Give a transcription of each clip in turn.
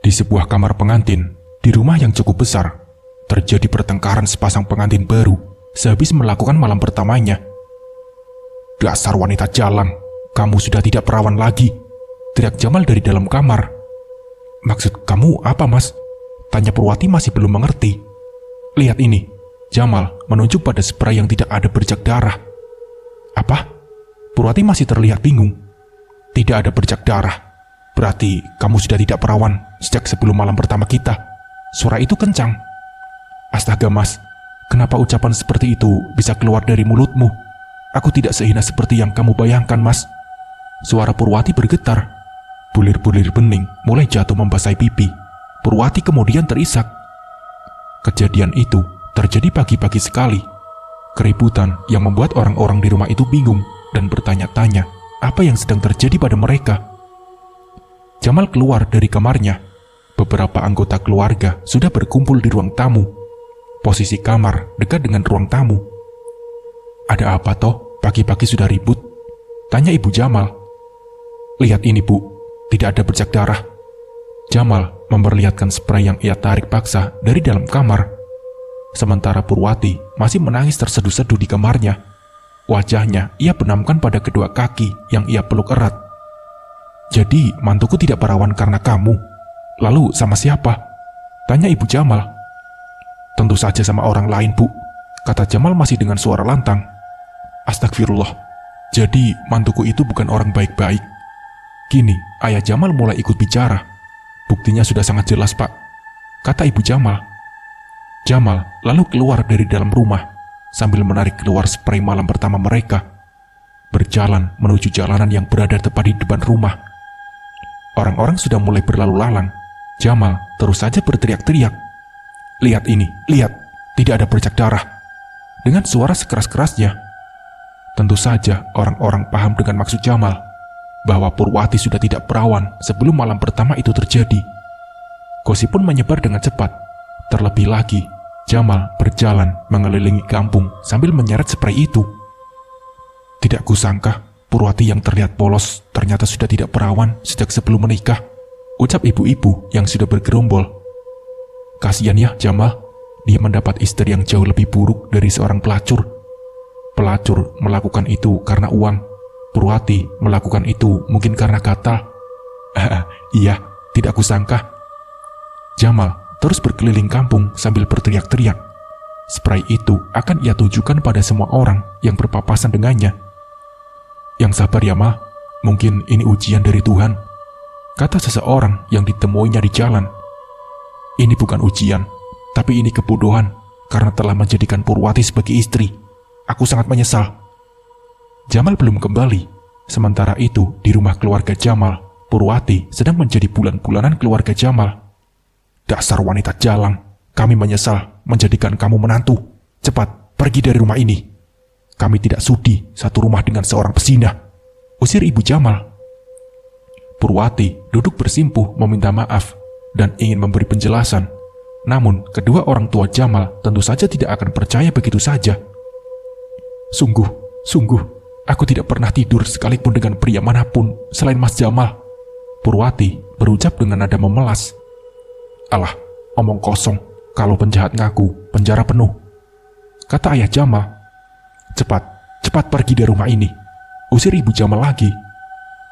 Di sebuah kamar pengantin, di rumah yang cukup besar, terjadi pertengkaran sepasang pengantin baru sehabis melakukan malam pertamanya. "Dasar wanita jalang, kamu sudah tidak perawan lagi," teriak Jamal dari dalam kamar. "Maksud kamu apa, Mas?" tanya Purwati masih belum mengerti. "Lihat ini." Jamal menunjuk pada spray yang tidak ada bercak darah. "Apa?" Purwati masih terlihat bingung. "Tidak ada bercak darah. Berarti kamu sudah tidak perawan sejak sebelum malam pertama kita." Suara itu kencang. "Astaga, Mas, kenapa ucapan seperti itu bisa keluar dari mulutmu? Aku tidak sehina seperti yang kamu bayangkan, Mas." Suara Purwati bergetar. Bulir-bulir bening mulai jatuh membasahi pipi. Purwati kemudian terisak. Kejadian itu terjadi pagi-pagi sekali. Keributan yang membuat orang-orang di rumah itu bingung dan bertanya-tanya apa yang sedang terjadi pada mereka. Jamal keluar dari kamarnya. Beberapa anggota keluarga sudah berkumpul di ruang tamu. Posisi kamar dekat dengan ruang tamu. "Ada apa toh? Pagi-pagi sudah ribut?" tanya ibu Jamal. "Lihat ini, Bu, tidak ada bercak darah." Jamal memperlihatkan spray yang ia tarik paksa dari dalam kamar. Sementara Purwati masih menangis terseduh-seduh di kamarnya. Wajahnya ia benamkan pada kedua kaki yang ia peluk erat. "Jadi mantuku tidak perawan karena kamu? Lalu sama siapa?" tanya ibu Jamal. "Tentu saja sama orang lain, Bu," kata Jamal masih dengan suara lantang. "Astagfirullah, jadi mantuku itu bukan orang baik-baik." Kini ayah Jamal mulai ikut bicara. "Buktinya sudah sangat jelas, Pak," kata ibu Jamal. Jamal lalu keluar dari dalam rumah sambil menarik keluar spray malam pertama mereka. Berjalan menuju jalanan yang berada tepat di depan rumah. Orang-orang sudah mulai berlalu lalang. Jamal terus saja berteriak-teriak. "Lihat ini, lihat, tidak ada bercak darah," dengan suara sekeras-kerasnya. Tentu saja orang-orang paham dengan maksud Jamal, bahwa Purwati sudah tidak perawan sebelum malam pertama itu terjadi. Gosip pun menyebar dengan cepat. Terlebih lagi, Jamal berjalan mengelilingi kampung sambil menyeret spray itu. "Tidak kusangka Purwati yang terlihat polos ternyata sudah tidak perawan sejak sebelum menikah," ucap ibu-ibu yang sudah bergerombol. "Kasihan ya Jamal, dia mendapat istri yang jauh lebih buruk dari seorang pelacur. Pelacur melakukan itu karena uang. Purwati melakukan itu mungkin karena gatal." "Iya, tidak kusangka." Jamal terus berkeliling kampung sambil berteriak-teriak. Spray itu akan ia tujukan pada semua orang yang berpapasan dengannya. "Yang sabar ya, Ma. Mungkin ini ujian dari Tuhan," kata seseorang yang ditemuinya di jalan. "Ini bukan ujian, tapi ini kebodohan karena telah menjadikan Purwati sebagai istri. Aku sangat menyesal." Jamal belum kembali. Sementara itu, di rumah keluarga Jamal, Purwati sedang menjadi bulan-bulanan keluarga Jamal. "Dasar wanita jalang, kami menyesal menjadikan kamu menantu. Cepat, pergi dari rumah ini. Kami tidak sudi satu rumah dengan seorang pezinah," usir ibu Jamal. Purwati duduk bersimpuh meminta maaf dan ingin memberi penjelasan. Namun, kedua orang tua Jamal tentu saja tidak akan percaya begitu saja. Sungguh, aku tidak pernah tidur sekalipun dengan pria manapun selain Mas Jamal," Purwati berucap dengan nada memelas. "Alah, omong kosong. Kalau penjahat ngaku, penjara penuh," kata ayah Jamal. Cepat pergi dari rumah ini," usir ibu Jamal lagi.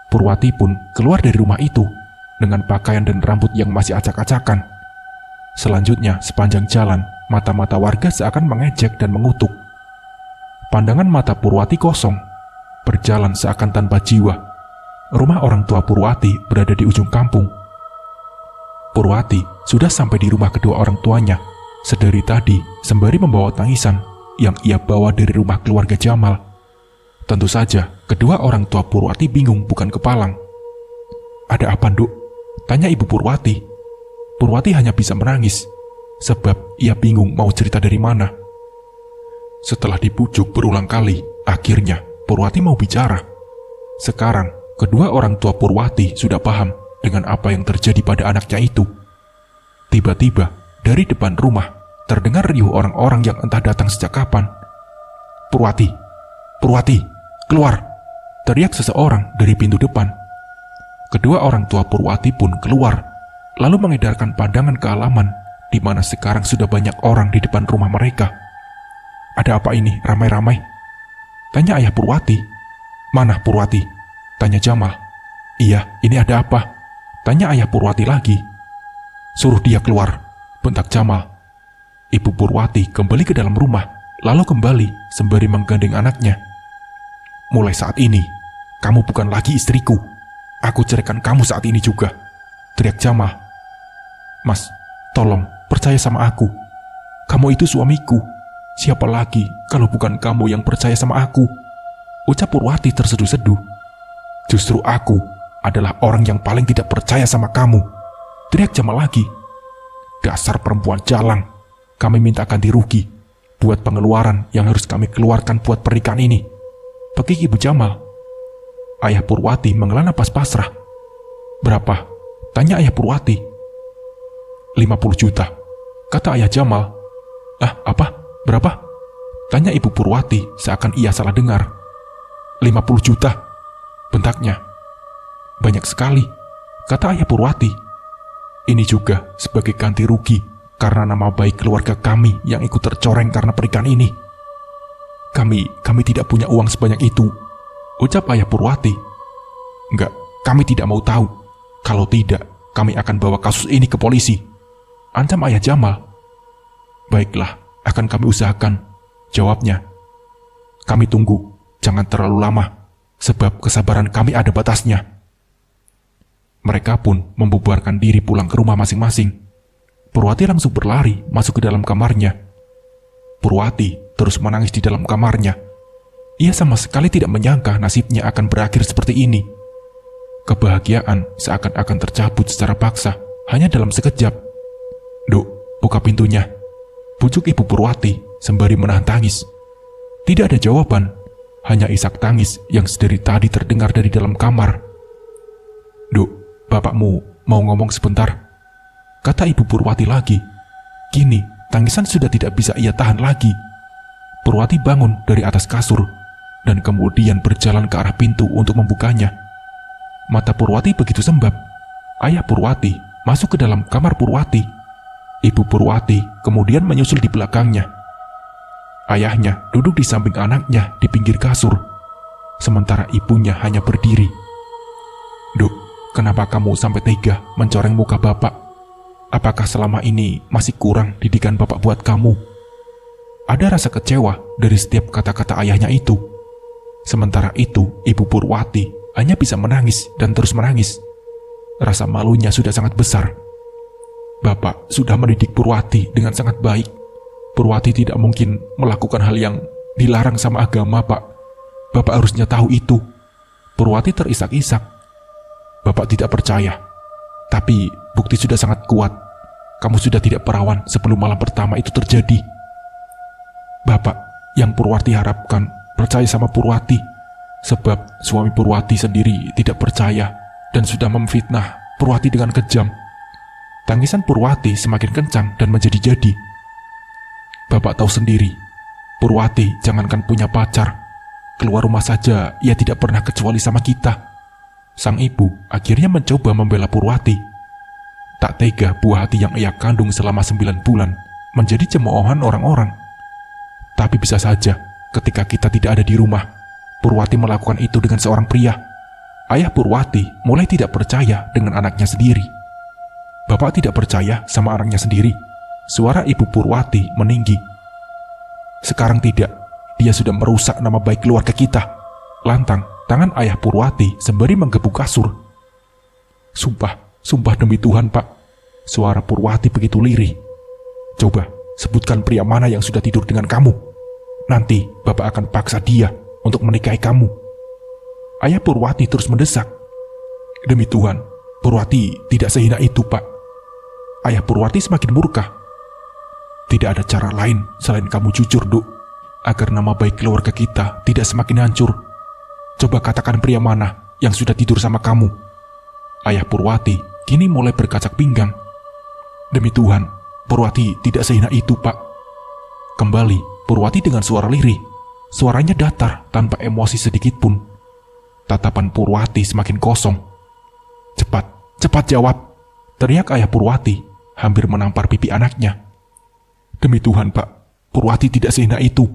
Purwati pun keluar dari rumah itu dengan pakaian dan rambut yang masih acak-acakan. Selanjutnya, sepanjang jalan, mata-mata warga seakan mengejek dan mengutuk. Pandangan mata Purwati kosong, berjalan seakan tanpa jiwa. Rumah orang tua Purwati berada di ujung kampung. Purwati sudah sampai di rumah kedua orang tuanya sedari tadi sembari membawa tangisan yang ia bawa dari rumah keluarga Jamal. Tentu saja, kedua orang tua Purwati bingung bukan kepalang. "Ada apa, Nduk?" tanya ibu Purwati. Purwati hanya bisa menangis, sebab ia bingung mau cerita dari mana. Setelah dibujuk berulang kali, akhirnya Purwati mau bicara. Sekarang, kedua orang tua Purwati sudah paham dengan apa yang terjadi pada anaknya itu. Tiba-tiba, dari depan rumah, terdengar riuh orang-orang yang entah datang sejak kapan. Purwati, keluar!" teriak seseorang dari pintu depan. Kedua orang tua Purwati pun keluar. lalu mengedarkan pandangan ke halaman di mana sekarang sudah banyak orang di depan rumah mereka. "Ada apa ini ramai-ramai?" tanya ayah Purwati. "Mana Purwati?" tanya Jamal. "Iya, ini ada apa?" tanya ayah Purwati lagi. "Suruh dia keluar," bentak Jamal. Ibu Purwati kembali ke dalam rumah, lalu kembali sembari menggandeng anaknya. "Mulai saat ini, kamu bukan lagi istriku. Aku ceraikan kamu saat ini juga," teriak Jamal. "Mas, tolong percaya sama aku. Kamu itu suamiku. Siapa lagi kalau bukan kamu yang percaya sama aku?" ucap Purwati terseduh-seduh. "Justru aku adalah orang yang paling tidak percaya sama kamu," teriak Jamal lagi. "Dasar perempuan jalang, kami minta ganti rugi buat pengeluaran yang harus kami keluarkan buat pernikahan ini," pekik ibu Jamal. Ayah Purwati menghela napas pasrah. "Berapa?" tanya ayah Purwati. 50 juta, kata ayah Jamal. "Ah, apa? Berapa?" tanya ibu Purwati seakan ia salah dengar. 50 juta, bentaknya. "Banyak sekali," kata ayah Purwati. "Ini juga sebagai ganti rugi karena nama baik keluarga kami yang ikut tercoreng karena pernikahan ini." Kami tidak punya uang sebanyak itu," ucap ayah Purwati. "Enggak, kami tidak mau tahu. Kalau tidak, kami akan bawa kasus ini ke polisi," ancam ayah Jamal. "Baiklah, akan kami usahakan," jawabnya. "Kami tunggu, jangan terlalu lama, sebab kesabaran kami ada batasnya." Mereka pun membubarkan diri pulang ke rumah masing-masing. Purwati langsung berlari masuk ke dalam kamarnya. Purwati terus menangis di dalam kamarnya. Ia sama sekali tidak menyangka nasibnya akan berakhir seperti ini. Kebahagiaan seakan-akan tercabut secara paksa hanya dalam sekejap. "Duk, buka pintunya," bujuk ibu Purwati sembari menahan tangis. Tidak ada jawaban, hanya isak tangis yang sedari tadi terdengar dari dalam kamar. "Duk, bapakmu mau ngomong sebentar," kata ibu Purwati lagi. Kini tangisan sudah tidak bisa ia tahan lagi. Purwati bangun dari atas kasur dan kemudian berjalan ke arah pintu untuk membukanya. Mata Purwati begitu sembab. Ayah Purwati masuk ke dalam kamar Purwati. Ibu Purwati kemudian menyusul di belakangnya. Ayahnya duduk di samping anaknya di pinggir kasur, sementara ibunya hanya berdiri. "Duk, kenapa kamu sampai tega mencoreng muka bapak? Apakah selama ini masih kurang didikan bapak buat kamu?" Ada rasa kecewa dari setiap kata-kata ayahnya itu. Sementara itu, ibu Purwati hanya bisa menangis dan terus menangis. Rasa malunya sudah sangat besar. Bapak sudah mendidik Purwati dengan sangat baik. Purwati tidak mungkin melakukan hal yang dilarang sama agama, Pak. Bapak harusnya tahu itu. Purwati terisak-isak. Bapak tidak percaya. Tapi bukti sudah sangat kuat. Kamu sudah tidak perawan sebelum malam pertama itu terjadi. Bapak yang Purwati harapkan percaya sama Purwati. Sebab suami Purwati sendiri tidak percaya dan sudah memfitnah Purwati dengan kejam. Tangisan Purwati semakin kencang dan menjadi-jadi. Bapak tahu sendiri, Purwati jangankan punya pacar, keluar rumah saja ia tidak pernah kecuali sama kita. Sang ibu akhirnya mencoba membela Purwati. Tak tega buah hati yang ia kandung selama 9 bulan menjadi cemoohan orang-orang. Tapi bisa saja ketika kita tidak ada di rumah, Purwati melakukan itu dengan seorang pria. Ayah Purwati mulai tidak percaya dengan anaknya sendiri. Bapak tidak percaya sama anaknya sendiri. Suara ibu Purwati meninggi. Sekarang tidak, dia sudah merusak nama baik keluarga kita. Lantang tangan ayah Purwati sembari menggebuk kasur. Sumpah demi Tuhan, Pak. Suara Purwati begitu lirih. Coba sebutkan pria mana yang sudah tidur dengan kamu. Nanti Bapak akan paksa dia untuk menikahi kamu. Ayah Purwati terus mendesak. Demi Tuhan, Purwati tidak sehina itu, Pak. Ayah Purwati semakin murka. Tidak ada cara lain selain kamu jujur, Duk, agar nama baik keluarga kita tidak semakin hancur. Coba katakan pria mana yang sudah tidur sama kamu. Ayah Purwati kini mulai berkacak pinggang. Demi Tuhan, Purwati tidak sehina itu, Pak. Kembali Purwati dengan suara lirih. Suaranya datar tanpa emosi sedikit pun. Tatapan Purwati semakin kosong. Cepat jawab. Teriak ayah Purwati, hampir menampar pipi anaknya. "Demi Tuhan, Pak, Purwati tidak sehina itu,"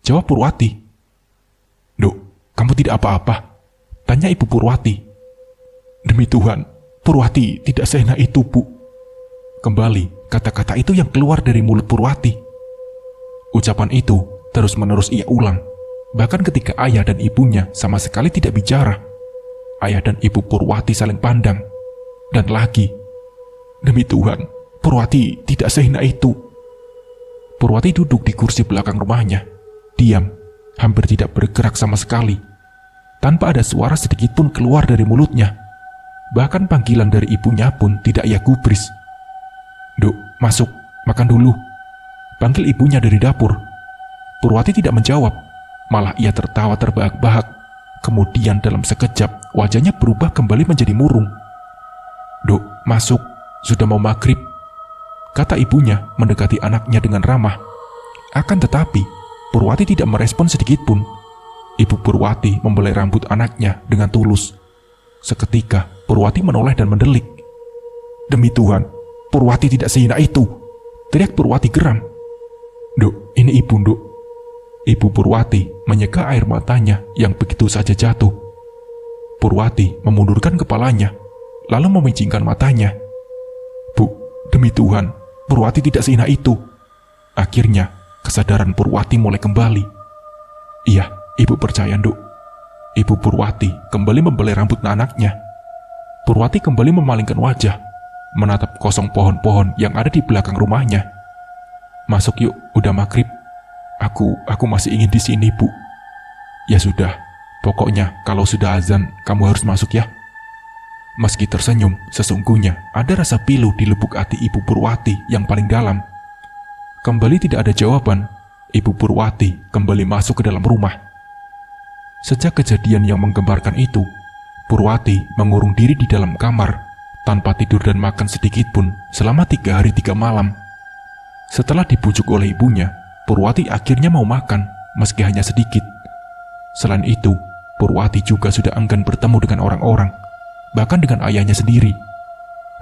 jawab Purwati. "Dok, kamu tidak apa-apa?" tanya Ibu Purwati. "Demi Tuhan, Purwati tidak sehina itu, Bu." Kembali kata-kata itu yang keluar dari mulut Purwati. Ucapan itu terus-menerus ia ulang, bahkan ketika ayah dan ibunya sama sekali tidak bicara. Ayah dan ibu Purwati saling pandang. Dan lagi, "Demi Tuhan, Purwati tidak sehina itu." Purwati duduk di kursi belakang rumahnya, diam, hampir tidak bergerak sama sekali. Tanpa ada suara sedikit pun keluar dari mulutnya. Bahkan panggilan dari ibunya pun tidak ia gubris. "Duk, masuk, makan dulu," panggil ibunya dari dapur. Purwati tidak menjawab, malah ia tertawa terbahak-bahak. Kemudian dalam sekejap, wajahnya berubah kembali menjadi murung. "Duk, masuk, sudah mau maghrib," kata ibunya mendekati anaknya dengan ramah. Akan tetapi, Purwati tidak merespon sedikit pun. Ibu Purwati membelai rambut anaknya dengan tulus. Seketika, Purwati menoleh dan mendelik. "Demi Tuhan, Purwati tidak sehina itu," teriak Purwati geram. "Duk, ini ibu, Duk." Ibu Purwati menyeka air matanya yang begitu saja jatuh. Purwati memundurkan kepalanya, lalu memicingkan matanya. "Bu, demi Tuhan, Purwati tidak sehina itu." Akhirnya, kesadaran Purwati mulai kembali. "Iya, ibu percaya, Duk." Ibu Purwati kembali membelai rambut anaknya. Purwati kembali memalingkan wajah, menatap kosong pohon-pohon yang ada di belakang rumahnya. "Masuk yuk, udah maghrib. Aku masih ingin di sini, Bu." "Ya sudah, pokoknya kalau sudah azan, kamu harus masuk ya." Meski tersenyum, sesungguhnya ada rasa pilu di lubuk hati Ibu Purwati yang paling dalam. Kembali tidak ada jawaban, Ibu Purwati kembali masuk ke dalam rumah. Sejak kejadian yang menggemparkan itu, Purwati mengurung diri di dalam kamar, tanpa tidur dan makan sedikit pun selama 3 hari 3 malam. Setelah dibujuk oleh ibunya, Purwati akhirnya mau makan, meski hanya sedikit. Selain itu, Purwati juga sudah enggan bertemu dengan orang-orang, bahkan dengan ayahnya sendiri.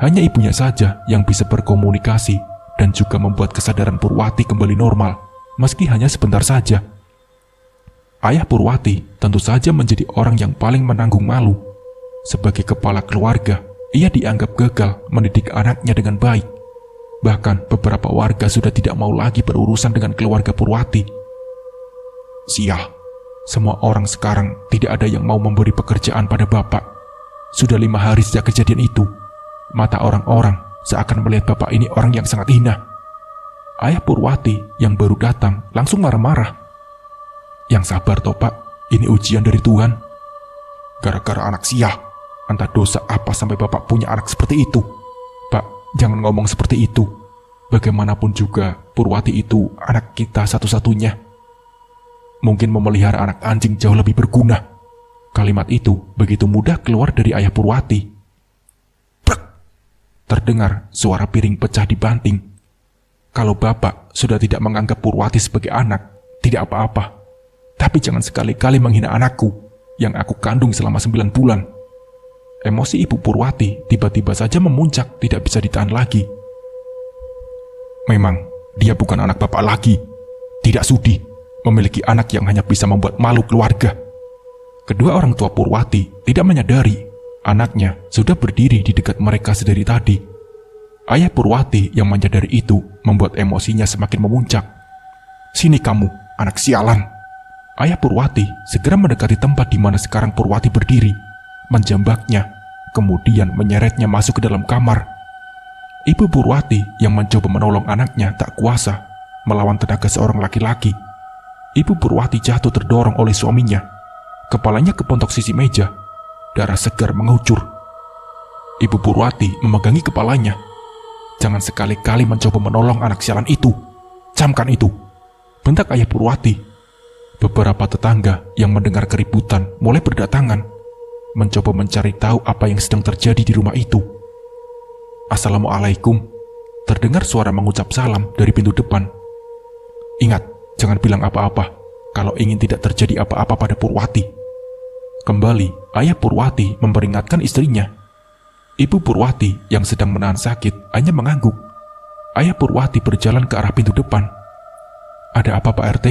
Hanya ibunya saja yang bisa berkomunikasi dan juga membuat kesadaran Purwati kembali normal, meski hanya sebentar saja. Ayah Purwati tentu saja menjadi orang yang paling menanggung malu. Sebagai kepala keluarga, ia dianggap gagal mendidik anaknya dengan baik. Bahkan beberapa warga sudah tidak mau lagi berurusan dengan keluarga Purwati. Sial, semua orang sekarang tidak ada yang mau memberi pekerjaan pada bapak. Sudah 5 hari sejak kejadian itu, mata orang-orang seakan melihat bapak ini orang yang sangat hina. Ayah Purwati yang baru datang langsung marah-marah. "Yang sabar toh Pak, ini ujian dari Tuhan. Gara-gara anak sial, entah dosa apa sampai bapak punya anak seperti itu. Pak, jangan ngomong seperti itu. Bagaimanapun juga Purwati itu anak kita satu-satunya. Mungkin memelihara anak anjing jauh lebih berguna." Kalimat itu begitu mudah keluar dari ayah Purwati. Brek! Terdengar suara piring pecah di banting. Kalau bapak sudah tidak menganggap Purwati sebagai anak, tidak apa-apa. Tapi jangan sekali-kali menghina anakku yang aku kandung selama 9 bulan. Emosi Ibu Purwati tiba-tiba saja memuncak, tidak bisa ditahan lagi. Memang dia bukan anak bapak lagi. Tidak sudi memiliki anak yang hanya bisa membuat malu keluarga. Kedua orang tua Purwati tidak menyadari anaknya sudah berdiri di dekat mereka sedari tadi. Ayah Purwati yang menyadari itu membuat emosinya semakin memuncak. "Sini kamu, anak sialan." Ayah Purwati segera mendekati tempat di mana sekarang Purwati berdiri, menjambaknya, kemudian menyeretnya masuk ke dalam kamar. Ibu Purwati yang mencoba menolong anaknya tak kuasa melawan tenaga seorang laki-laki. Ibu Purwati jatuh terdorong oleh suaminya. Kepalanya kepontok sisi meja, darah segar mengucur. Ibu Purwati memegangi kepalanya. "Jangan sekali-kali mencoba menolong anak sialan itu. Camkan itu," bentak ayah Purwati. Beberapa tetangga yang mendengar keributan mulai berdatangan, mencoba mencari tahu apa yang sedang terjadi di rumah itu. "Assalamualaikum," terdengar suara mengucap salam dari pintu depan. "Ingat, jangan bilang apa-apa kalau ingin tidak terjadi apa-apa pada Purwati." Kembali, ayah Purwati memperingatkan istrinya. Ibu Purwati yang sedang menahan sakit hanya mengangguk. Ayah Purwati berjalan ke arah pintu depan. "Ada apa Pak RT?"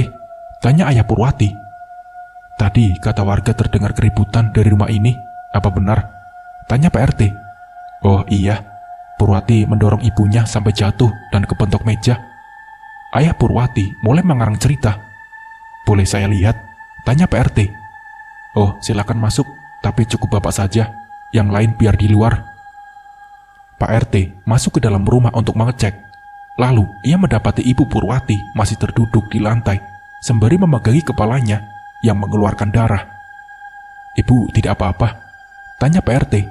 tanya Ayah Purwati. "Tadi kata warga terdengar keributan dari rumah ini. Apa benar?" tanya Pak RT. "Oh iya, Purwati mendorong ibunya sampai jatuh dan kepentok meja." Ayah Purwati mulai mengarang cerita. "Boleh saya lihat?" tanya Pak RT. "Oh, silakan masuk, tapi cukup Bapak saja. Yang lain biar di luar." Pak RT masuk ke dalam rumah untuk mengecek. Lalu ia mendapati Ibu Purwati masih terduduk di lantai sembari memegangi kepalanya yang mengeluarkan darah. "Ibu tidak apa-apa?" tanya Pak RT.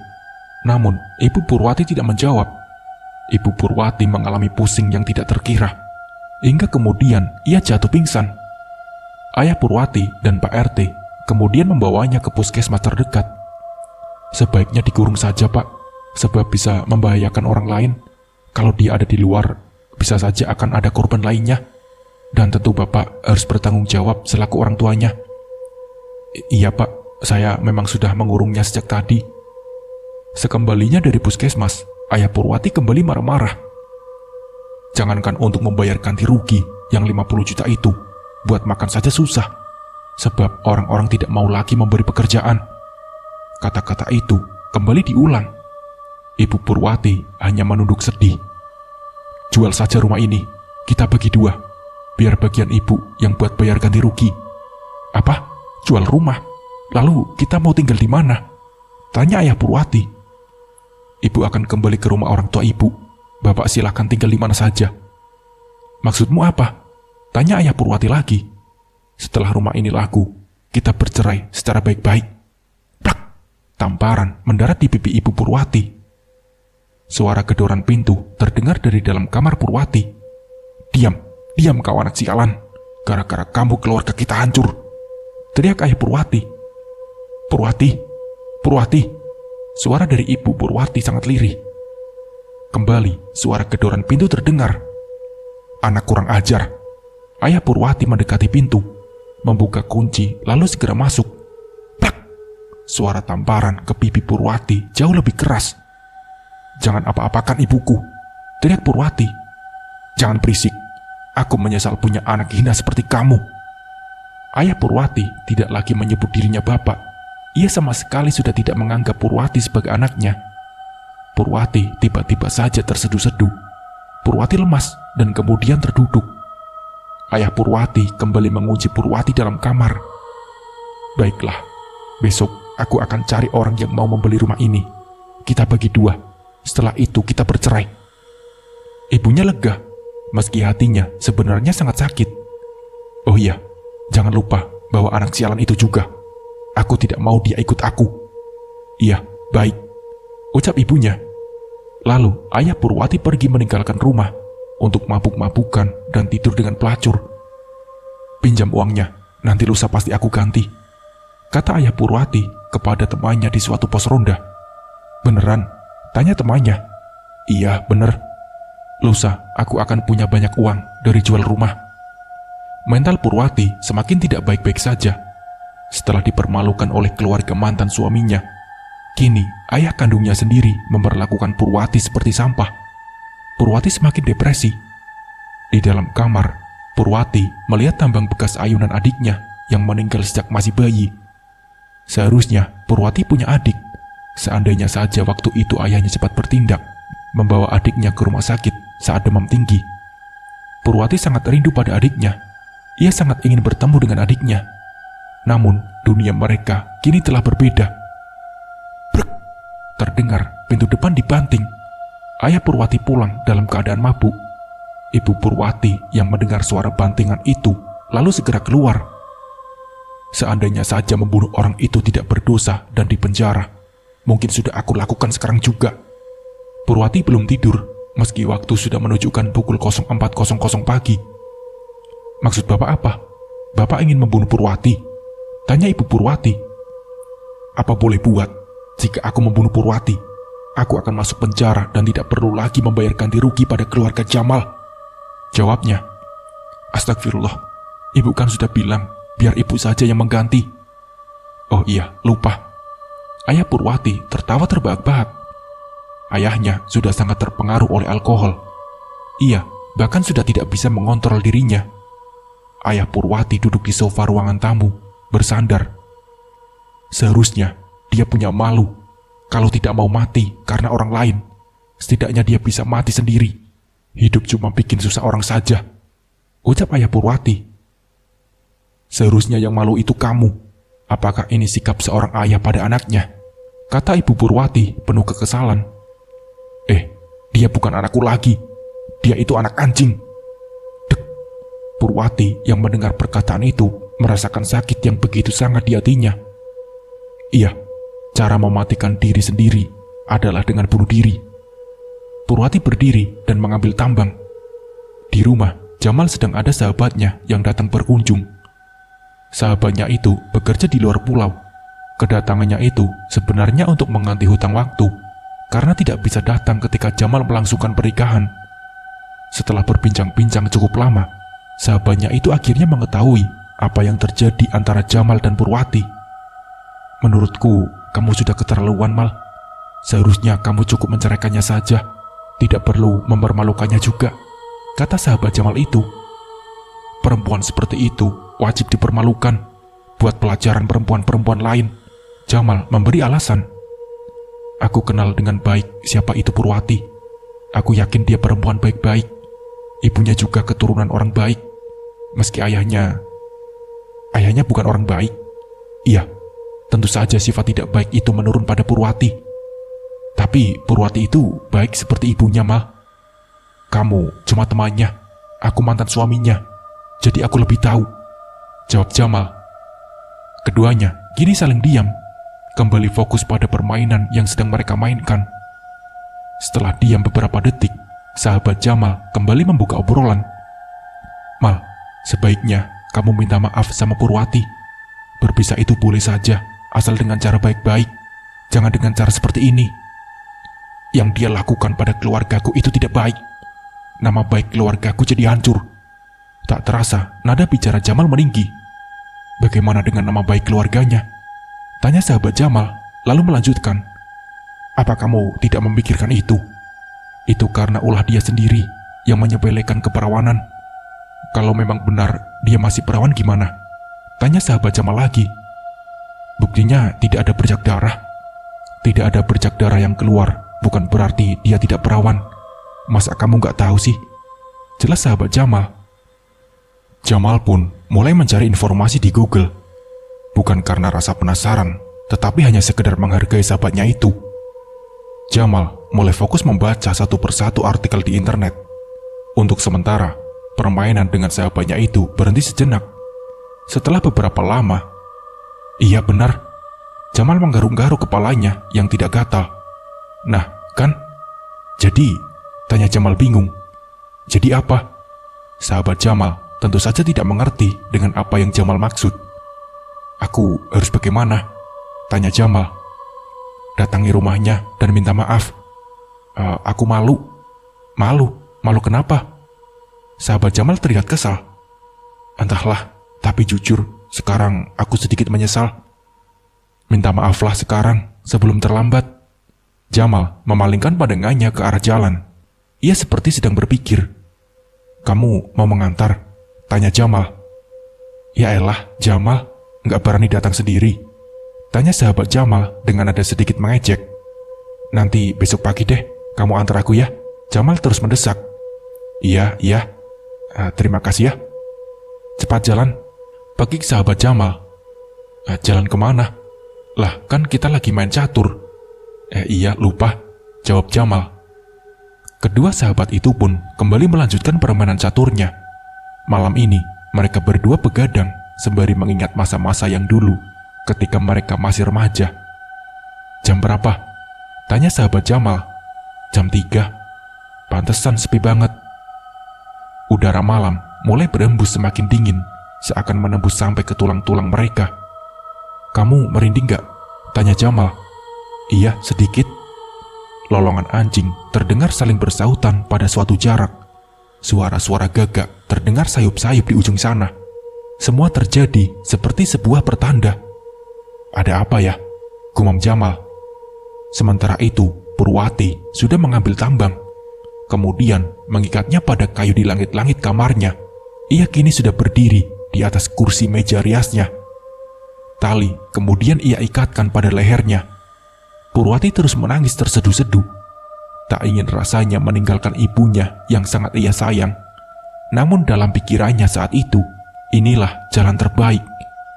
Namun Ibu Purwati tidak menjawab. Ibu Purwati mengalami pusing yang tidak terkira, hingga kemudian ia jatuh pingsan. Ayah Purwati dan Pak RT kemudian membawanya ke puskesmas terdekat. "Sebaiknya dikurung saja Pak, sebab bisa membahayakan orang lain. Kalau dia ada di luar, bisa saja akan ada korban lainnya. Dan tentu Bapak harus bertanggung jawab selaku orang tuanya." "Iya Pak, saya memang sudah mengurungnya sejak tadi." Sekembalinya dari puskesmas, Ayah Purwati kembali marah-marah. Jangankan untuk membayar ganti rugi yang 50 juta itu, buat makan saja susah. Sebab orang-orang tidak mau lagi memberi pekerjaan. Kata-kata itu kembali diulang. Ibu Purwati hanya menunduk sedih. "Jual saja rumah ini, kita bagi 2. Biar bagian ibu yang buat bayar ganti rugi." "Apa? Jual rumah? Lalu kita mau tinggal di mana?" tanya Ayah Purwati. "Ibu akan kembali ke rumah orang tua ibu. Bapak silakan tinggal di mana saja." "Maksudmu apa?" tanya Ayah Purwati lagi. "Setelah rumah ini laku, kita bercerai secara baik-baik." Plak! Tamparan mendarat di pipi Ibu Purwati. Suara gedoran pintu terdengar dari dalam kamar Purwati. "Diam, diam kau anak sialan. Gara-gara kamu keluarga kita hancur," teriak Ayah Purwati. "Purwati, Purwati!" Suara dari Ibu Purwati sangat lirih. Kembali suara gedoran pintu terdengar. "Anak kurang ajar." Ayah Purwati mendekati pintu, membuka kunci lalu segera masuk. Plak! Suara tamparan ke pipi Purwati jauh lebih keras. "Jangan apa-apakan ibuku," teriak Purwati. "Jangan berisik. Aku menyesal punya anak hina seperti kamu." Ayah Purwati tidak lagi menyebut dirinya bapak. Ia sama sekali sudah tidak menganggap Purwati sebagai anaknya. Purwati tiba-tiba saja terseduh-seduh. Purwati lemas dan kemudian terduduk. Ayah Purwati kembali mengunci Purwati dalam kamar. "Baiklah, besok aku akan cari orang yang mau membeli rumah ini. Kita bagi 2. Setelah itu kita bercerai." Ibunya lega, meski hatinya sebenarnya sangat sakit. "Oh iya, jangan lupa bawa anak sialan itu juga. Aku tidak mau dia ikut aku." "Iya, baik," ucap ibunya. Lalu Ayah Purwati pergi meninggalkan rumah untuk mabuk-mabukan dan tidur dengan pelacur. "Pinjam uangnya, nanti lusa pasti aku ganti," kata Ayah Purwati kepada temannya di suatu pos ronda. "Beneran?" tanya temannya. "Iya, bener. Lusa aku akan punya banyak uang dari jual rumah." Mental Purwati semakin tidak baik-baik saja. Setelah dipermalukan oleh keluarga mantan suaminya, kini ayah kandungnya sendiri memperlakukan Purwati seperti sampah. Purwati semakin depresi. Di dalam kamar, Purwati melihat tambang bekas ayunan adiknya yang meninggal sejak masih bayi. Seharusnya Purwati punya adik. Seandainya saja waktu itu ayahnya cepat bertindak, membawa adiknya ke rumah sakit saat demam tinggi. Purwati sangat rindu pada adiknya. Ia sangat ingin bertemu dengan adiknya. Namun, dunia mereka kini telah berbeda. Brek! Terdengar pintu depan dibanting. Ayah Purwati pulang dalam keadaan mabuk. Ibu Purwati yang mendengar suara bantingan itu lalu segera keluar. Seandainya saja membunuh orang itu tidak berdosa dan dipenjara, mungkin sudah aku lakukan sekarang juga. Purwati belum tidur, meski waktu sudah menunjukkan pukul 04.00 pagi. "Maksud Bapak apa? Bapak ingin membunuh Purwati?" tanya Ibu Purwati. "Apa boleh buat, jika aku membunuh Purwati, aku akan masuk penjara dan tidak perlu lagi membayar ganti rugi pada keluarga Jamal," jawabnya. "Astagfirullah, ibu kan sudah bilang biar ibu saja yang mengganti." "Oh iya, lupa." Ayah Purwati tertawa terbahak-bahak. ayahnya sudah sangat terpengaruh oleh alkohol. Ia bahkan sudah tidak bisa mengontrol dirinya. Ayah Purwati duduk di sofa ruangan tamu, bersandar. Seharusnya dia punya malu. Kalau tidak mau mati karena orang lain, setidaknya dia bisa mati sendiri. Hidup cuma bikin susah orang saja, ucap ayah Purwati. Seharusnya yang malu itu kamu. Apakah ini sikap seorang ayah pada anaknya? Kata ibu Purwati penuh kekesalan. Dia bukan anakku lagi. Dia itu anak anjing. Dek. Purwati yang mendengar perkataan itu merasakan sakit yang begitu sangat di hatinya. Iya, cara mematikan diri sendiri adalah dengan bunuh diri. Purwati berdiri dan mengambil tambang. Di rumah, Jamal sedang ada sahabatnya yang datang berkunjung. Sahabatnya itu bekerja di luar pulau. Kedatangannya itu sebenarnya untuk mengganti hutang waktu, karena tidak bisa datang ketika Jamal melangsungkan pernikahan. Setelah berbincang-bincang cukup lama, sahabatnya itu akhirnya mengetahui apa yang terjadi antara Jamal dan Purwati. Menurutku, kamu sudah keterlaluan, Mal. Seharusnya kamu cukup menceraikannya saja. Tidak perlu mempermalukannya juga, kata sahabat Jamal itu. Perempuan seperti itu wajib dipermalukan. Buat pelajaran perempuan-perempuan lain, Jamal memberi alasan. Aku kenal dengan baik siapa itu Purwati. Aku yakin dia perempuan baik-baik. Ibunya juga keturunan orang baik. Meski ayahnya bukan orang baik. Iya, tentu saja sifat tidak baik itu menurun pada Purwati. Tapi Purwati itu baik seperti ibunya, Mal. Kamu cuma temannya, aku mantan suaminya. Jadi aku lebih tahu, jawab Jamal. Keduanya kini saling diam, kembali fokus pada permainan yang sedang mereka mainkan. Setelah diam beberapa detik, sahabat Jamal kembali membuka obrolan. Mal, sebaiknya kamu minta maaf sama Purwati. Berpisah itu boleh saja, asal dengan cara baik-baik. Jangan dengan cara seperti ini. Yang dia lakukan pada keluargaku itu tidak baik. Nama baik keluargaku jadi hancur. Tak terasa, nada bicara Jamal meninggi. Bagaimana dengan nama baik keluarganya? Tanya sahabat Jamal, lalu melanjutkan. Apa kamu tidak memikirkan itu? Itu karena ulah dia sendiri yang menyepelekan keperawanan. Kalau memang benar dia masih perawan gimana? Tanya sahabat Jamal lagi. Buktinya tidak ada bercak darah. Tidak ada bercak darah yang keluar, bukan berarti dia tidak perawan. Masa kamu gak tahu sih? Jelas sahabat Jamal. Jamal pun mulai mencari informasi di Google. Bukan karena rasa penasaran, tetapi hanya sekedar menghargai sahabatnya itu. Jamal mulai fokus membaca satu persatu artikel di internet. Untuk sementara, permainan dengan sahabatnya itu berhenti sejenak. Setelah beberapa lama, iya benar, Jamal menggaruk-garuk kepalanya yang tidak gatal. Nah, kan? Jadi, tanya Jamal bingung. Jadi apa? Sahabat Jamal tentu saja tidak mengerti dengan apa yang Jamal maksud. Aku harus bagaimana? Tanya Jamal. Datangi rumahnya dan minta maaf. Aku malu. Malu kenapa? Sahabat Jamal terlihat kesal. Entahlah, tapi jujur, sekarang aku sedikit menyesal. Minta maaflah sekarang, sebelum terlambat. Jamal memalingkan pandangannya ke arah jalan. Ia seperti sedang berpikir. Kamu mau mengantar? Tanya Jamal. Ya elah, Jamal, nggak berani datang sendiri. Tanya sahabat Jamal dengan nada sedikit mengejek. Nanti besok pagi deh, kamu antar aku ya. Jamal terus mendesak. Iya. Terima kasih ya. Cepat jalan, bagi sahabat Jamal. Jalan kemana? Lah, kan kita lagi main catur. Iya, lupa, jawab Jamal. Kedua sahabat itu pun kembali melanjutkan permainan caturnya. Malam ini, mereka berdua begadang sembari mengingat masa-masa yang dulu ketika mereka masih remaja. Jam berapa? Tanya sahabat Jamal. Jam 3. Pantesan sepi banget. Udara malam mulai berembus semakin dingin, seakan menembus sampai ke tulang-tulang mereka. Kamu merinding gak? Tanya Jamal. Iya, sedikit. Lolongan anjing terdengar saling bersahutan pada suatu jarak. Suara-suara gagak terdengar sayup-sayup di ujung sana. Semua terjadi seperti sebuah pertanda. Ada apa ya? Gumam Jamal. Sementara itu, Purwati sudah mengambil tambang, kemudian mengikatnya pada kayu di langit-langit kamarnya. Ia kini sudah berdiri di atas kursi meja riasnya. Tali kemudian ia ikatkan pada lehernya. Purwati terus menangis terseduh-seduh. Tak ingin rasanya meninggalkan ibunya yang sangat ia sayang. Namun dalam pikirannya saat itu, inilah jalan terbaik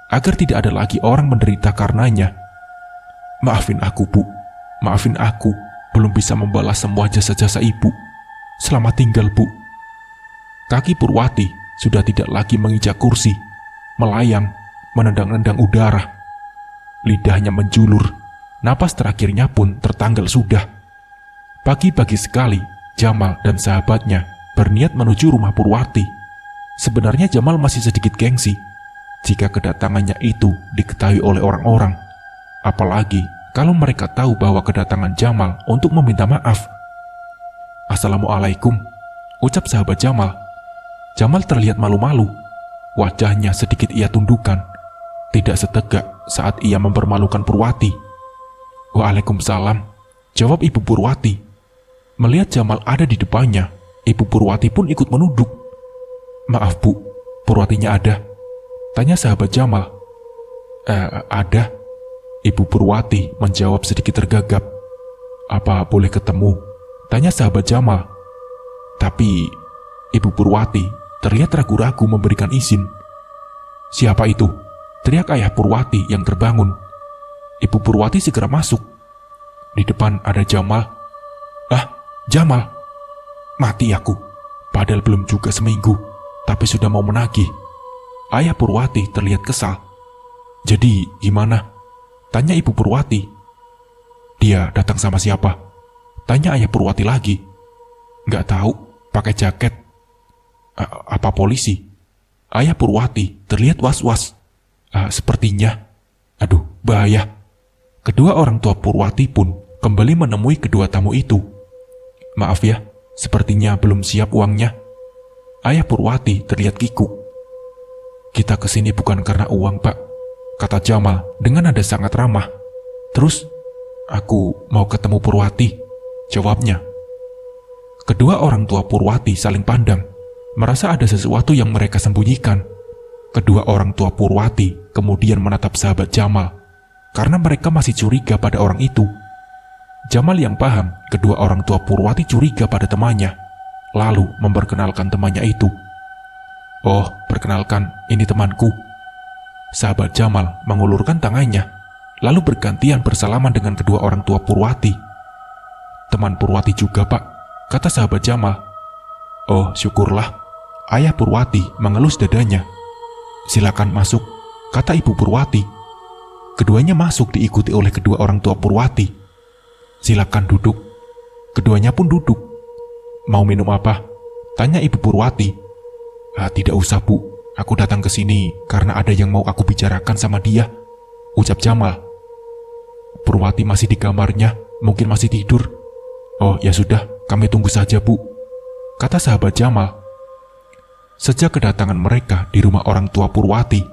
agar tidak ada lagi orang menderita karenanya. Maafin aku, Bu. Maafin aku, belum bisa membalas semua jasa-jasa ibu. Selamat tinggal, Bu. Kaki Purwati sudah tidak lagi menginjak kursi, melayang, menendang-nendang udara. Lidahnya menjulur, napas terakhirnya pun tertanggal sudah. Pagi-pagi sekali, Jamal dan sahabatnya berniat menuju rumah Purwati. Sebenarnya Jamal masih sedikit gengsi jika kedatangannya itu diketahui oleh orang-orang. Apalagi kalau mereka tahu bahwa kedatangan Jamal untuk meminta maaf. "Assalamualaikum," ucap sahabat Jamal. Jamal terlihat malu-malu. Wajahnya sedikit ia tundukkan, tidak setegak saat ia mempermalukan Purwati. "Waalaikumsalam," jawab Ibu Purwati. Melihat Jamal ada di depannya, Ibu Purwati pun ikut menunduk. "Maaf, Bu, Purwatinya ada?" tanya sahabat Jamal. Ada," Ibu Purwati menjawab sedikit tergagap. "Apa boleh ketemu?" tanya sahabat Jamal. Tapi Ibu Purwati terlihat ragu-ragu memberikan izin. "Siapa itu?" teriak ayah Purwati yang terbangun. Ibu Purwati segera masuk. Di depan ada Jamal. "Ah, Jamal, mati aku. Padahal belum juga seminggu, tapi sudah mau menagih." Ayah Purwati terlihat kesal. "Jadi gimana?" tanya Ibu Purwati. "Dia datang sama siapa?" tanya ayah Purwati lagi. "Nggak tahu, pakai jaket." Apa polisi?" Ayah Purwati terlihat was-was. Sepertinya. Aduh, bahaya." Kedua orang tua Purwati pun kembali menemui kedua tamu itu. "Maaf ya, sepertinya belum siap uangnya." Ayah Purwati terlihat kikuk. "Kita kesini bukan karena uang, Pak," kata Jamal dengan nada sangat ramah. "Terus, aku mau ketemu Purwati," jawabnya. Kedua orang tua Purwati saling pandang, merasa ada sesuatu yang mereka sembunyikan. Kedua orang tua Purwati kemudian menatap sahabat Jamal, karena mereka masih curiga pada orang itu. Jamal yang paham kedua orang tua Purwati curiga pada temannya, lalu memperkenalkan temannya itu. "Oh, perkenalkan, ini temanku." Sahabat Jamal mengulurkan tangannya, lalu bergantian bersalaman dengan kedua orang tua Purwati. "Teman Purwati juga, Pak," kata sahabat Jamal. "Oh, syukurlah." Ayah Purwati mengelus dadanya. "Silakan masuk," kata Ibu Purwati. Keduanya masuk diikuti oleh kedua orang tua Purwati. "Silakan duduk." Keduanya pun duduk. "Mau minum apa?" tanya Ibu Purwati. Tidak usah, Bu. Aku datang ke sini karena ada yang mau aku bicarakan sama dia," ucap Jamal. "Purwati masih di kamarnya, mungkin masih tidur." "Oh, ya sudah, kami tunggu saja, Bu," kata sahabat Jamal. Sejak kedatangan mereka di rumah orang tua Purwati,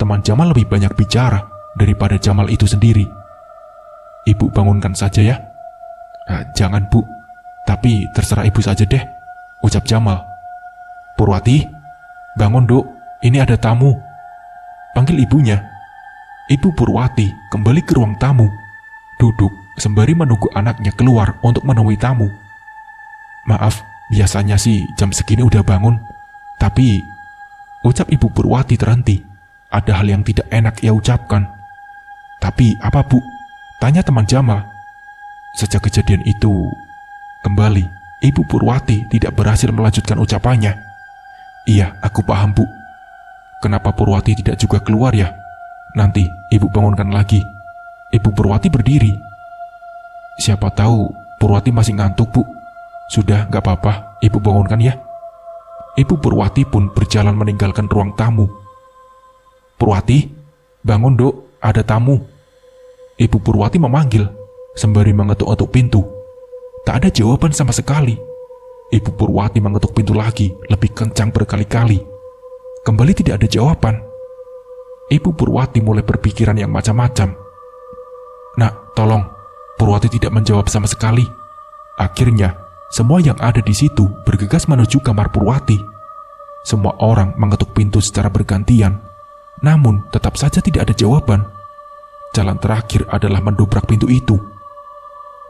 teman Jamal lebih banyak bicara daripada Jamal itu sendiri. "Ibu bangunkan saja ya." "Jangan, Bu. Tapi terserah ibu saja deh," ucap Jamal. "Purwati, bangun, Duk. Ini ada tamu," panggil ibunya. Ibu Purwati kembali ke ruang tamu, duduk sembari menunggu anaknya keluar untuk menemui tamu. "Maaf, biasanya sih jam segini udah bangun. Tapi," ucap Ibu Purwati terhenti. Ada hal yang tidak enak ia ucapkan. "Tapi apa, Bu?" tanya teman Jamal. Sejak kejadian itu, kembali Ibu Purwati tidak berhasil melanjutkan ucapannya. "Iya, aku paham, Bu. Kenapa Purwati tidak juga keluar ya? Nanti ibu bangunkan lagi." Ibu Purwati berdiri. "Siapa tahu Purwati masih ngantuk, Bu. Sudah, gak apa-apa, ibu bangunkan ya." Ibu Purwati pun berjalan meninggalkan ruang tamu. "Purwati, bangun, Duk, ada tamu." Ibu Purwati memanggil, sembari mengetuk-ngetuk pintu. Tak ada jawaban sama sekali. Ibu Purwati mengetuk pintu lagi, lebih kencang berkali-kali. Kembali tidak ada jawaban. Ibu Purwati mulai berpikiran yang macam-macam. "Nak, tolong, Purwati masih tidak menjawab sama sekali. Akhirnya, semua yang ada di situ bergegas menuju kamar Purwati. Semua orang mengetuk pintu secara bergantian, namun tetap saja tidak ada jawaban. Jalan terakhir adalah mendobrak pintu itu.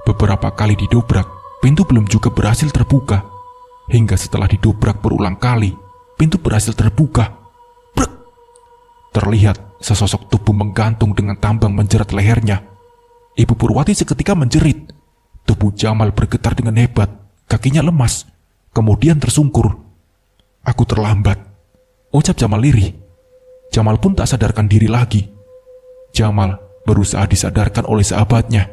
Beberapa kali didobrak, pintu belum juga berhasil terbuka. Hingga setelah didobrak berulang kali, pintu berhasil terbuka. Brek! Terlihat sesosok tubuh menggantung dengan tambang menjerat lehernya. Ibu Purwati seketika menjerit. Tubuh Jamal bergetar dengan hebat, kakinya lemas, kemudian tersungkur. "Aku terlambat," ucap Jamal lirih. Jamal pun tak sadarkan diri lagi. Jamal berusaha disadarkan oleh sahabatnya.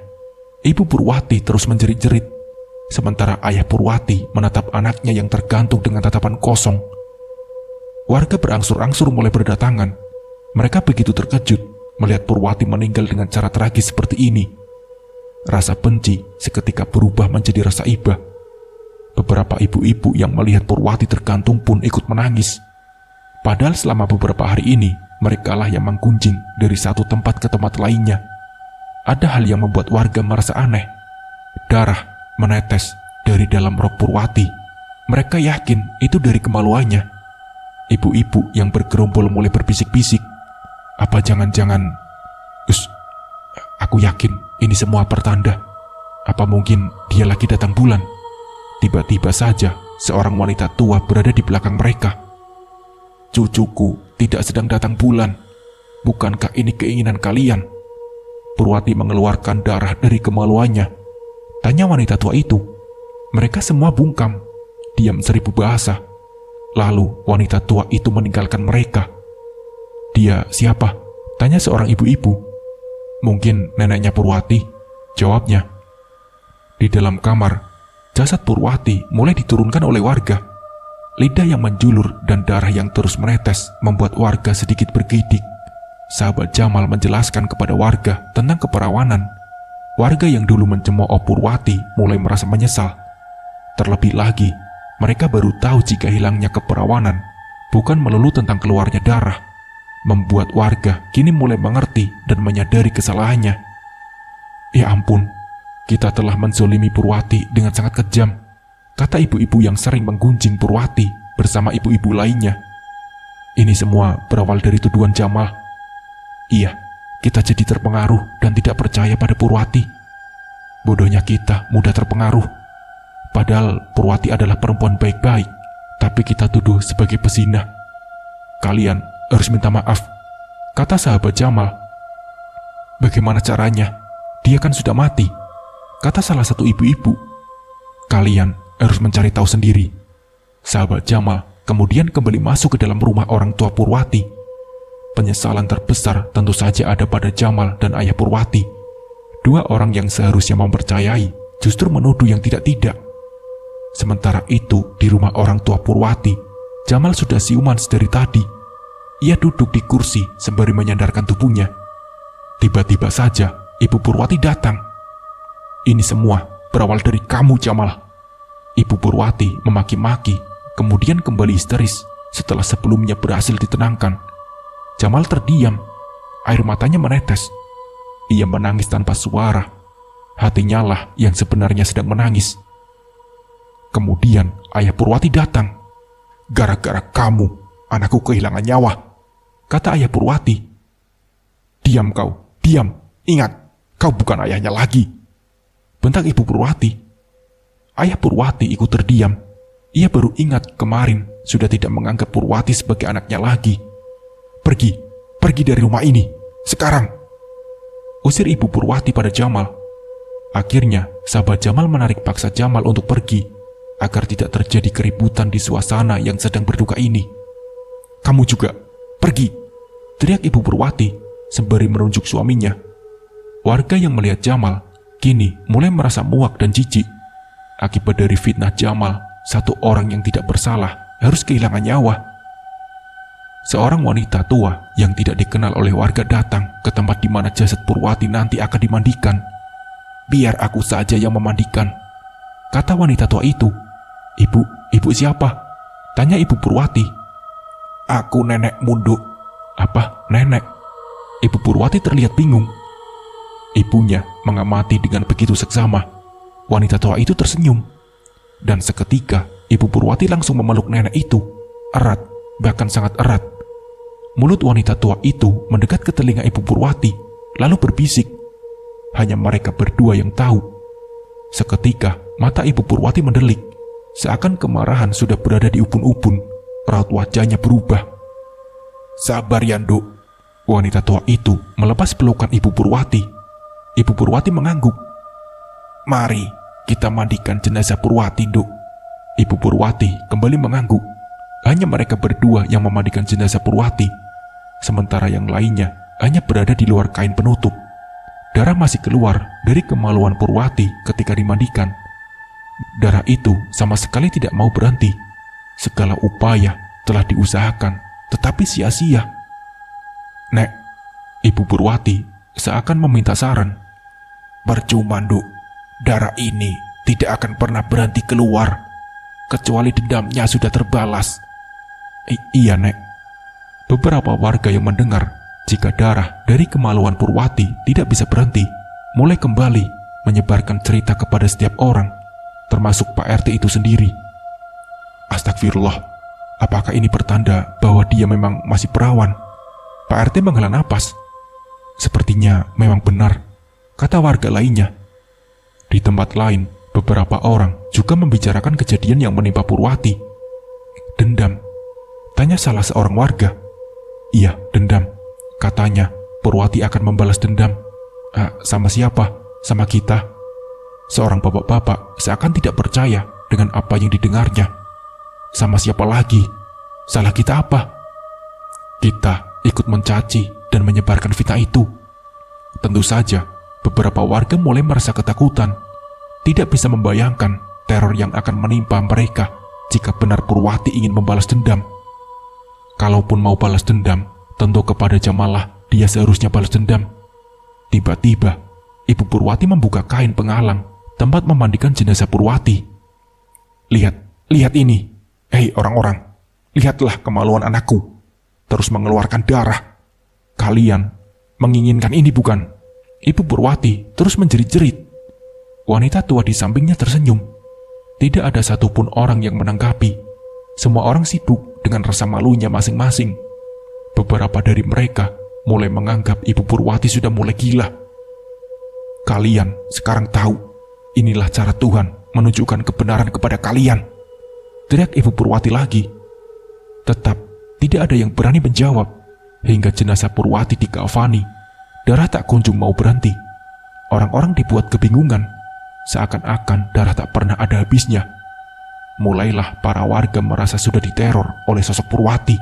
Ibu Purwati terus menjerit-jerit, sementara ayah Purwati menatap anaknya yang tergantung dengan tatapan kosong. Warga berangsur-angsur mulai berdatangan. Mereka begitu terkejut melihat Purwati meninggal dengan cara tragis seperti ini. Rasa benci seketika berubah menjadi rasa iba. Beberapa ibu-ibu yang melihat Purwati tergantung pun ikut menangis. Padahal selama beberapa hari ini, merekalah yang menggunjing dari satu tempat ke tempat lainnya. Ada hal yang membuat warga merasa aneh. Darah menetes dari dalam rok Purwati. Mereka yakin itu dari kemaluannya. Ibu-ibu yang bergerombol mulai berbisik-bisik. Apa jangan-jangan... Aku yakin ini semua pertanda. Apa mungkin dia lagi datang bulan? Tiba-tiba saja seorang wanita tua berada di belakang mereka. "Cucuku tidak sedang datang bulan. Bukankah ini keinginan kalian?" Purwati mengeluarkan darah dari kemaluannya. Tanya wanita tua itu. Mereka semua bungkam, diam seribu bahasa. Lalu wanita tua itu meninggalkan mereka. "Dia siapa?" tanya seorang ibu-ibu. "Mungkin neneknya Purwati," jawabnya. Di dalam kamar, jasad Purwati mulai diturunkan oleh warga. Lidah yang menjulur dan darah yang terus menetes membuat warga sedikit bergidik. Sahabat Jamal menjelaskan kepada warga tentang keperawanan. Warga yang dulu mencemooh Purwati mulai merasa menyesal. Terlebih lagi, mereka baru tahu jika hilangnya keperawanan bukan melulu tentang keluarnya darah. Membuat warga kini mulai mengerti dan menyadari kesalahannya. "Ya ampun, kita telah menzolimi Purwati dengan sangat kejam," kata ibu-ibu yang sering menggunjing Purwati bersama ibu-ibu lainnya. "Ini semua berawal dari tuduhan Jamal. Iya, kita jadi terpengaruh dan tidak percaya pada Purwati. Bodohnya kita mudah terpengaruh. Padahal Purwati adalah perempuan baik-baik, tapi kita tuduh sebagai pezina. Kalian harus minta maaf," kata sahabat Jamal. "Bagaimana caranya? Dia kan sudah mati," kata salah satu ibu-ibu. "Kalian harus mencari tahu sendiri." Sahabat Jamal kemudian kembali masuk ke dalam rumah orang tua Purwati. Penyesalan terbesar tentu saja ada pada Jamal dan ayah Purwati. Dua orang yang seharusnya mempercayai justru menuduh yang tidak-tidak. Sementara itu di rumah orang tua Purwati, Jamal sudah siuman sedari tadi. Ia duduk di kursi sembari menyandarkan tubuhnya. Tiba-tiba saja Ibu Purwati datang. "Ini semua berawal dari kamu, Jamal." Ibu Purwati memaki-maki, kemudian kembali histeris setelah sebelumnya berhasil ditenangkan. Jamal terdiam, air matanya menetes. Ia menangis tanpa suara. Hatinya lah yang sebenarnya sedang menangis. Kemudian ayah Purwati datang. "Gara-gara kamu, anakku kehilangan nyawa," kata ayah Purwati. "Diam kau, diam. Ingat, kau bukan ayahnya lagi," bentak Ibu Purwati. Ayah Purwati ikut terdiam. Ia baru ingat kemarin sudah tidak menganggap Purwati sebagai anaknya lagi. "Pergi, pergi dari rumah ini, sekarang," usir Ibu Purwati pada Jamal. Akhirnya, sahabat Jamal menarik paksa Jamal untuk pergi, agar tidak terjadi keributan di suasana yang sedang berduka ini. "Kamu juga, pergi," teriak Ibu Purwati sembari menunjuk suaminya. Warga yang melihat Jamal kini mulai merasa muak dan jijik. Akibat dari fitnah Jamal, satu orang yang tidak bersalah harus kehilangan nyawa. Seorang wanita tua yang tidak dikenal oleh warga datang ke tempat di mana jasad Purwati nanti akan dimandikan. "Biar aku saja yang memandikan," kata wanita tua itu. Ibu siapa?" tanya Ibu Purwati. "Aku nenek Munduk." "Apa, nenek?" Ibu Purwati terlihat bingung. Ibunya mengamati dengan begitu seksama. Wanita tua itu tersenyum. Dan seketika, Ibu Purwati langsung memeluk nenek itu. Erat, bahkan sangat erat. Mulut wanita tua itu mendekat ke telinga Ibu Purwati, lalu berbisik. Hanya mereka berdua yang tahu. Seketika, mata Ibu Purwati mendelik. Seakan kemarahan sudah berada di ubun-ubun. Raut wajahnya berubah. "Sabar ya, Nduk." Wanita tua itu melepas pelukan Ibu Purwati. Ibu Purwati mengangguk. "Mari kita mandikan jenazah Purwati, Nduk." Ibu Purwati kembali mengangguk. Hanya mereka berdua yang memandikan jenazah Purwati. Sementara yang lainnya hanya berada di luar kain penutup. Darah masih keluar dari kemaluan Purwati ketika dimandikan. Darah itu sama sekali tidak mau berhenti. Segala upaya telah diusahakan, tetapi sia-sia. "Nek," Ibu Purwati seakan meminta saran. "Percuma, Nduk. Darah ini tidak akan pernah berhenti keluar, kecuali dendamnya sudah terbalas." Iya, Nek." Beberapa warga yang mendengar jika darah dari kemaluan Purwati tidak bisa berhenti, mulai kembali menyebarkan cerita kepada setiap orang, termasuk Pak RT itu sendiri. Astagfirullah, apakah ini pertanda bahwa dia memang masih perawan? Pak RT menghela napas. Sepertinya memang benar, kata warga lainnya. Di tempat lain, beberapa orang juga membicarakan kejadian yang menimpa Purwati. "Dendam?" tanya salah seorang warga. "Iya, dendam. Katanya Purwati akan membalas dendam." Sama siapa? Sama kita?" Seorang bapak-bapak seakan tidak percaya dengan apa yang didengarnya. "Sama siapa lagi? Salah kita apa?" "Kita ikut mencaci dan menyebarkan fitnah itu." Tentu saja, beberapa warga mulai merasa ketakutan. Tidak bisa membayangkan teror yang akan menimpa mereka jika benar Purwati ingin membalas dendam. Kalaupun mau balas dendam, tentu kepada Jamalah dia seharusnya balas dendam. Tiba-tiba, Ibu Purwati membuka kain penghalang tempat memandikan jenazah Purwati. Lihat ini. Hei orang-orang, lihatlah kemaluan anakku. Terus mengeluarkan darah. Kalian menginginkan ini bukan?" Ibu Purwati terus menjerit-jerit. Wanita tua di sampingnya tersenyum. Tidak ada satupun orang yang menanggapi. Semua orang sibuk dengan rasa malunya masing-masing. Beberapa dari mereka mulai menganggap Ibu Purwati sudah mulai gila. "Kalian sekarang tahu, inilah cara Tuhan menunjukkan kebenaran kepada kalian," teriak Ibu Purwati lagi. Tetap tidak ada yang berani menjawab. Hingga jenazah Purwati dikafani, darah tak kunjung mau berhenti. Orang-orang dibuat kebingungan, seakan-akan darah tak pernah ada habisnya. Mulailah para warga merasa sudah diteror oleh sosok Purwati.